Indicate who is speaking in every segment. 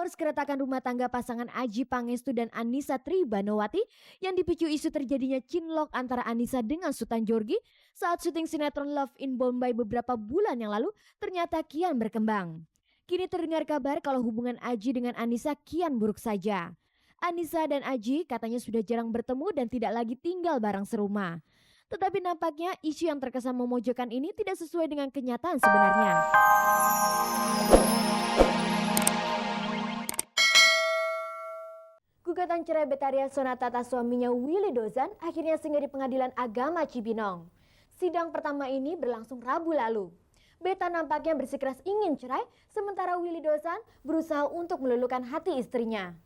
Speaker 1: Rumor keretakan rumah tangga pasangan Adjie Pangestu dan Annisa Trihbanowati yang dipicu isu terjadinya cinlok antara Annisa dengan Sutan Jorgi saat syuting sinetron Love in Bombay beberapa bulan yang lalu ternyata kian berkembang. Kini terdengar kabar kalau hubungan Adjie dengan Annisa kian buruk saja. Annisa dan Adjie katanya sudah jarang bertemu dan tidak lagi tinggal bareng serumah. Tetapi nampaknya isu yang terkesan memojokkan ini tidak sesuai dengan kenyataan sebenarnya. Gugatan cerai Betharia Sonata atas suaminya Willy Dozan akhirnya singgah di Pengadilan Agama Cibinong. Sidang pertama ini berlangsung Rabu lalu. Beta nampaknya bersikeras ingin cerai, sementara Willy Dozan berusaha untuk meluluhkan hati istrinya.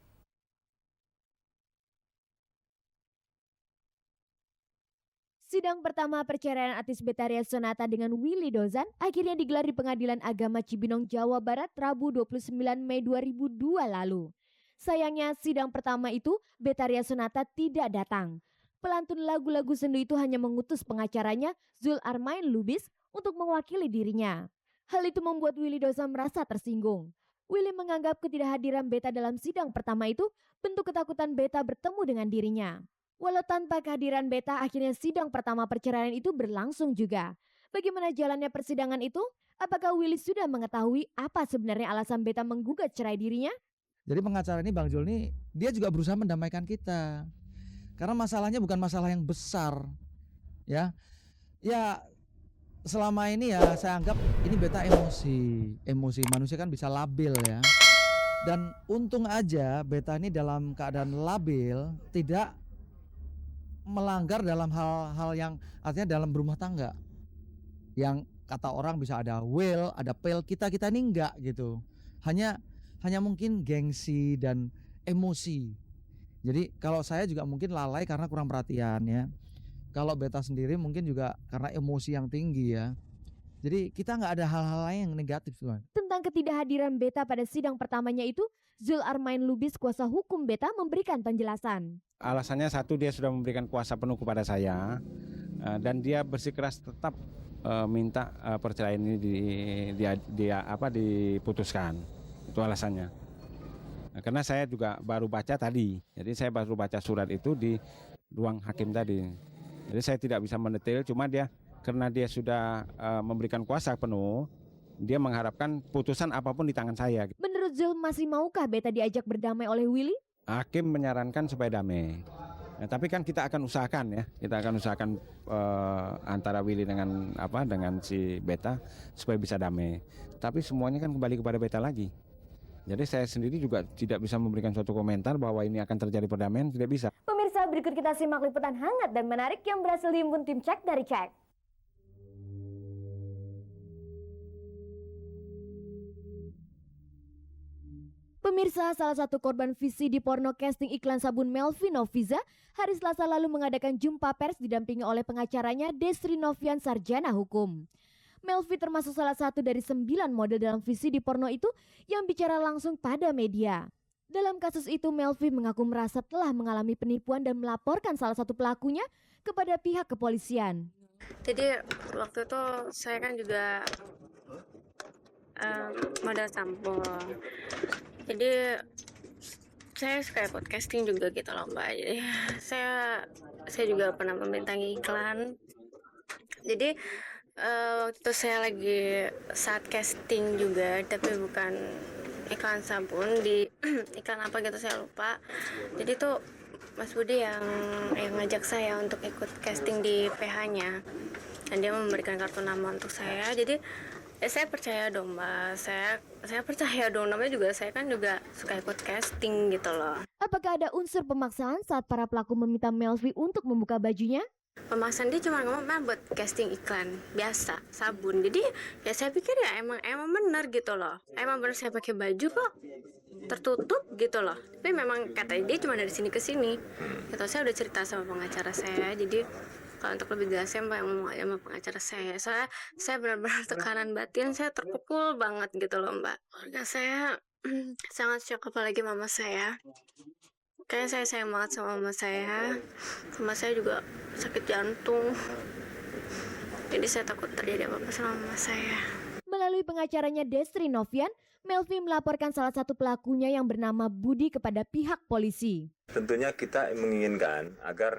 Speaker 1: Sidang pertama perceraian artis Betharia Sonata dengan Willy Dozan akhirnya digelar di Pengadilan Agama Cibinong, Jawa Barat, Rabu 29 Mei 2002 lalu. Sayangnya sidang pertama itu Betharia Sonata tidak datang. Pelantun lagu-lagu sendu itu hanya mengutus pengacaranya Zul Armain Lubis untuk mewakili dirinya. Hal itu membuat Willy Dozan merasa tersinggung. Willy menganggap ketidakhadiran Beta dalam sidang pertama itu bentuk ketakutan Beta bertemu dengan dirinya. Walau tanpa kehadiran Beta, akhirnya sidang pertama perceraian itu berlangsung juga. Bagaimana jalannya persidangan itu? Apakah Willy sudah mengetahui apa sebenarnya alasan Beta menggugat cerai dirinya?
Speaker 2: Jadi pengacara ini Bang Jul ini dia juga berusaha mendamaikan kita. Karena masalahnya bukan masalah yang besar. Ya. Ya selama ini ya saya anggap ini Beta emosi. Emosi manusia kan bisa labil ya. Dan untung aja Beta ini dalam keadaan labil, tidak melanggar dalam hal-hal yang artinya dalam berumah tangga. Yang kata orang bisa ada will, ada pel, kita ini enggak gitu. Hanya mungkin gengsi dan emosi. Jadi kalau saya juga mungkin lalai karena kurang perhatian ya. Kalau Beta sendiri mungkin juga karena emosi yang tinggi ya. Jadi kita nggak ada hal-hal lain yang negatif tuan.
Speaker 1: Tentang ketidakhadiran Beta pada sidang pertamanya itu, Zul Armain Lubis, kuasa hukum Beta, memberikan penjelasan.
Speaker 3: Alasannya satu, dia sudah memberikan kuasa penuh kepada saya dan dia bersikeras tetap minta perceraian ini diputuskan. Itu alasannya. Nah, karena saya juga baru baca tadi, jadi saya baru baca surat itu di ruang hakim tadi. Jadi saya tidak bisa mendetail, cuma dia karena dia sudah memberikan kuasa penuh, dia mengharapkan putusan apapun di tangan saya.
Speaker 1: Menurut Zul, masih maukah Beta diajak berdamai oleh Willy?
Speaker 3: Hakim menyarankan supaya damai. Nah, tapi kan kita akan usahakan ya, kita akan usahakan antara Willy dengan si Beta supaya bisa damai. Tapi semuanya kan kembali kepada Beta lagi. Jadi saya sendiri juga tidak bisa memberikan suatu komentar bahwa ini akan terjadi perdamaian, tidak bisa.
Speaker 1: Pemirsa, berikut kita simak liputan hangat dan menarik yang berhasil dihimpun tim Cek dari Cek. Pemirsa, salah satu korban VCD porno casting iklan sabun Melvi Noviza hari Selasa lalu mengadakan jumpa pers didampingi oleh pengacaranya Desri Novian Sarjana Hukum. Melvi termasuk salah satu dari 9 model dalam VCD porno itu yang bicara langsung pada media. Dalam kasus itu, Melvi mengaku merasa telah mengalami penipuan dan melaporkan salah satu pelakunya kepada pihak kepolisian.
Speaker 4: Jadi waktu itu saya kan juga modal sampul. Jadi saya suka ikut casting juga gitu loh Mbak. Jadi saya juga pernah membintangi iklan. Jadi waktu itu saya lagi saat casting juga, tapi bukan iklan sabun, di iklan apa gitu saya lupa. Jadi tuh Mas Budi yang ngajak saya untuk ikut casting di PH-nya, dan dia memberikan kartu nama untuk saya. Jadi saya percaya dong Mbak, saya percaya dong, namanya juga saya kan juga suka ikut casting gitu loh.
Speaker 1: Apakah ada unsur pemaksaan saat para pelaku meminta Melvi untuk membuka bajunya?
Speaker 4: Pemaksaan dia cuma ngomong buat casting iklan biasa sabun. Jadi ya saya pikir ya emang benar gitu loh. Emang benar saya pakai baju kok tertutup gitu loh. Tapi memang katanya dia cuma dari sini ke sini. Gitu, saya udah cerita sama pengacara saya. Jadi kalau untuk lebih jelasnya Mbak yang ngomong sama pengacara saya benar-benar tekanan batin, saya terpukul banget gitu loh Mbak. Keluarga saya sangat shock, apalagi mama saya. Kayaknya saya sayang banget sama mama saya. Mama saya juga sakit jantung. Jadi saya takut terjadi apa-apa sama mama saya.
Speaker 1: Melalui Melalui pengacaranya Destri Novian, Melvi melaporkan salah satu pelakunya yang bernama Budi kepada pihak polisi.
Speaker 5: Tentunya kita menginginkan agar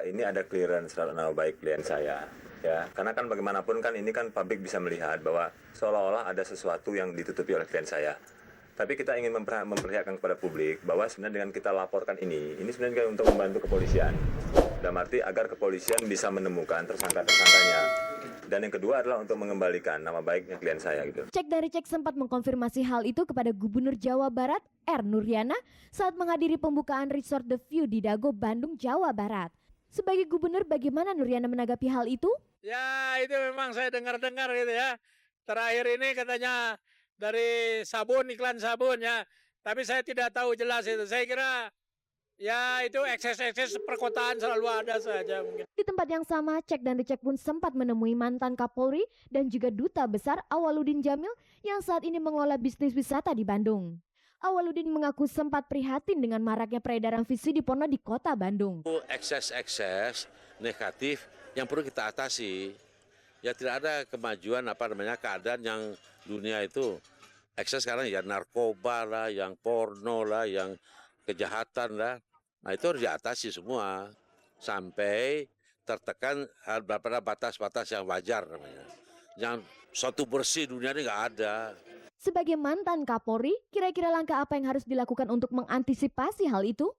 Speaker 5: ini ada clearance terhadap nama baik klien saya. Ya, karena kan bagaimanapun kan ini kan publik bisa melihat bahwa seolah-olah ada sesuatu yang ditutupi oleh klien saya. Tapi kita ingin memperlihatkan kepada publik bahwa sebenarnya dengan kita laporkan ini sebenarnya untuk membantu kepolisian. Dalam arti agar kepolisian bisa menemukan tersangka-tersangkanya. Dan yang kedua adalah untuk mengembalikan nama baiknya klien saya gitu.
Speaker 1: Cek dari Cek sempat mengkonfirmasi hal itu kepada Gubernur Jawa Barat, R. Nuryana, saat menghadiri pembukaan Resort The View di Dago, Bandung, Jawa Barat. Sebagai gubernur, bagaimana Nuryana menanggapi hal itu?
Speaker 6: Ya, itu memang saya dengar-dengar gitu ya. Terakhir ini katanya dari sabun, iklan sabun ya. Tapi saya tidak tahu jelas itu. Saya kira ya itu ekses-ekses perkotaan selalu ada saja mungkin.
Speaker 1: Di tempat yang sama, Cek dan Dicek pun sempat menemui mantan Kapolri dan juga Duta Besar Awaludin Jamil yang saat ini mengelola bisnis wisata di Bandung. Awaludin mengaku sempat prihatin dengan maraknya peredaran VCD porno di kota Bandung.
Speaker 7: Ekses-ekses negatif yang perlu kita atasi. Ya tidak ada kemajuan keadaan yang dunia itu ekses sekarang ya narkoba lah, yang porno lah, yang kejahatan lah. Nah itu harus diatasi semua sampai tertekan pada batas-batas yang wajar namanya. Yang suatu bersih dunia ini nggak ada.
Speaker 1: Sebagai mantan Kapolri, kira-kira langkah apa yang harus dilakukan untuk mengantisipasi hal itu?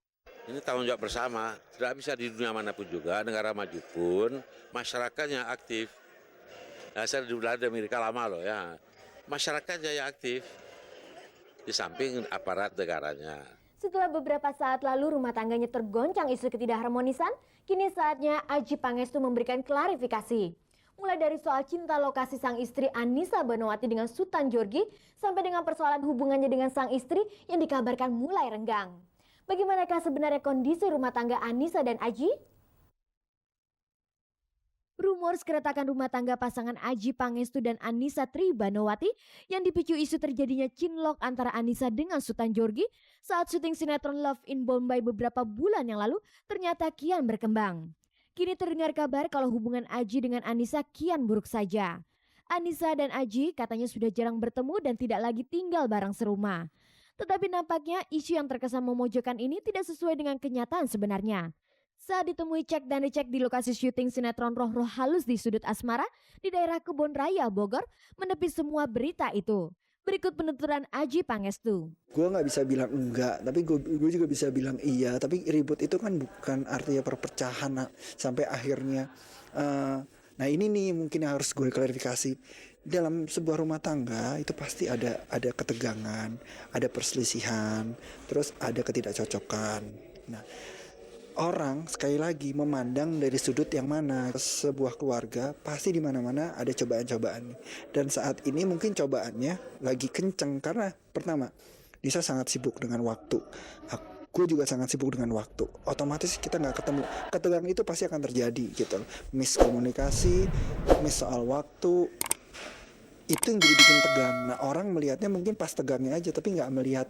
Speaker 7: Ini tanggung jawab bersama. Tidak bisa di dunia manapun juga, negara maju pun, masyarakatnya aktif. Nah, saya di Amerika lama loh ya. Masyarakatnya yang aktif. Di samping aparat negaranya.
Speaker 1: Setelah beberapa saat lalu rumah tangganya tergoncang isu ketidakharmonisan, kini saatnya Adjie Pangestu memberikan klarifikasi. Mulai dari soal cinta lokasi sang istri Anissa Banowati dengan Sutan Jorgi, sampai dengan persoalan hubungannya dengan sang istri yang dikabarkan mulai renggang. Bagaimanakah sebenarnya kondisi rumah tangga Anissa dan Adjie? Rumor keretakan rumah tangga pasangan Adjie Pangestu dan Anissa Tribanowati yang dipicu isu terjadinya cinlok antara Anissa dengan Sutan Jorgi saat syuting sinetron Love in Bombay beberapa bulan yang lalu ternyata kian berkembang. Kini terdengar kabar kalau hubungan Adjie dengan Anissa kian buruk saja. Anissa dan Adjie katanya sudah jarang bertemu dan tidak lagi tinggal bareng serumah. Tetapi nampaknya isu yang terkesan memojokkan ini tidak sesuai dengan kenyataan sebenarnya. Saat ditemui Cek dan Dicek di lokasi syuting sinetron Roh-Roh Halus di Sudut Asmara di daerah Kebon Raya, Bogor, menepis semua berita itu. Berikut penuturan Adjie Pangestu.
Speaker 8: Gue nggak bisa bilang enggak, tapi gue juga bisa bilang iya. Tapi ribut itu kan bukan artinya perpecahan sampai akhirnya. Nah ini nih mungkin yang harus gue klarifikasi. Dalam sebuah rumah tangga itu pasti ada ketegangan, ada perselisihan, terus ada ketidakcocokan. Nah orang sekali lagi memandang dari sudut yang mana. Sebuah keluarga pasti di mana-mana ada cobaan-cobaan. Dan saat ini mungkin cobaannya lagi kenceng karena pertama, Nisa sangat sibuk dengan waktu. Aku juga sangat sibuk dengan waktu. Otomatis kita nggak ketemu. Ketegangan itu pasti akan terjadi gitu. Miskomunikasi, miss soal waktu. Itu yang jadi bikin tegang. Nah orang melihatnya mungkin pas tegangnya aja tapi nggak melihat.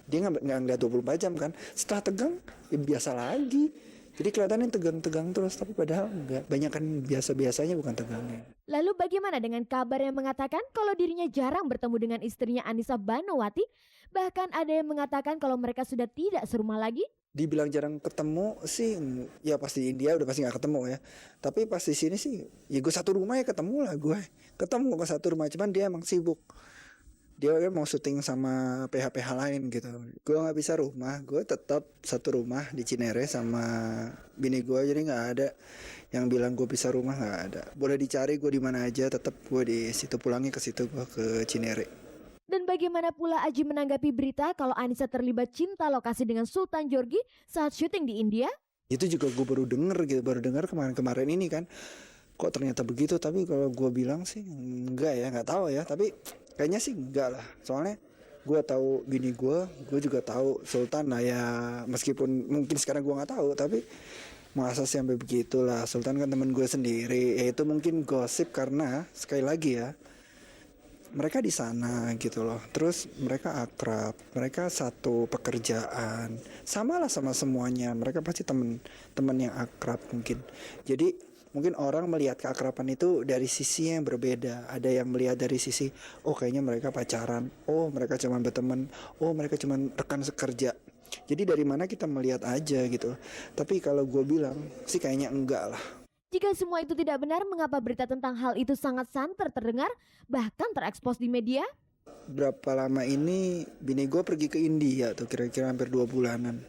Speaker 8: Dia nggak ngeliat 24 jam kan. Setelah tegang ya biasa lagi. Jadi kelihatannya tegang-tegang terus, tapi padahal enggak. Banyak kan biasa-biasanya bukan tegangnya.
Speaker 1: Lalu bagaimana dengan kabar yang mengatakan kalau dirinya jarang bertemu dengan istrinya Anissa Banowati? Bahkan ada yang mengatakan kalau mereka sudah tidak serumah lagi?
Speaker 8: Dibilang jarang ketemu sih, ya pasti di India udah pasti nggak ketemu ya. Tapi pas di sini sih, ya gue satu rumah ya ketemu lah gue. Ketemu ke satu rumah, cuman dia emang sibuk. Dia mau syuting sama PH-PH lain gitu. Gue nggak bisa rumah, gue tetap satu rumah di Cinere sama bini gue. Jadi nggak ada yang bilang gue bisa rumah, nggak ada. Boleh dicari gue di mana aja, tetap gue di situ, pulangnya ke situ, gue ke Cinere.
Speaker 1: Dan bagaimana pula Adjie menanggapi berita kalau Anissa terlibat cinta lokasi dengan Sultan Jorgi saat syuting di India?
Speaker 8: Itu juga gue baru denger kemarin ini kan. Kok ternyata begitu, tapi kalau gue bilang sih enggak ya, nggak tahu ya. Tapi kayaknya sih enggak lah. Soalnya gue tahu bini gue juga tahu Sultan lah ya. Meskipun mungkin sekarang gue nggak tahu, tapi masa sampai begitulah. Sultan kan teman gue sendiri. Ya itu mungkin gosip karena sekali lagi ya, mereka di sana gitu loh. Terus mereka akrab, mereka satu pekerjaan, samalah sama semuanya. Mereka pasti teman yang akrab mungkin. Jadi mungkin orang melihat keakraban itu dari sisi yang berbeda. Ada yang melihat dari sisi, oh kayaknya mereka pacaran, oh mereka cuma berteman, oh mereka cuma rekan sekerja. Jadi dari mana kita melihat aja gitu. Tapi kalau gue bilang sih kayaknya enggak lah.
Speaker 1: Jika semua itu tidak benar, mengapa berita tentang hal itu sangat santer terdengar, bahkan terekspos di media?
Speaker 8: Berapa lama ini bini gue pergi ke India tuh, kira-kira hampir 2 bulanan.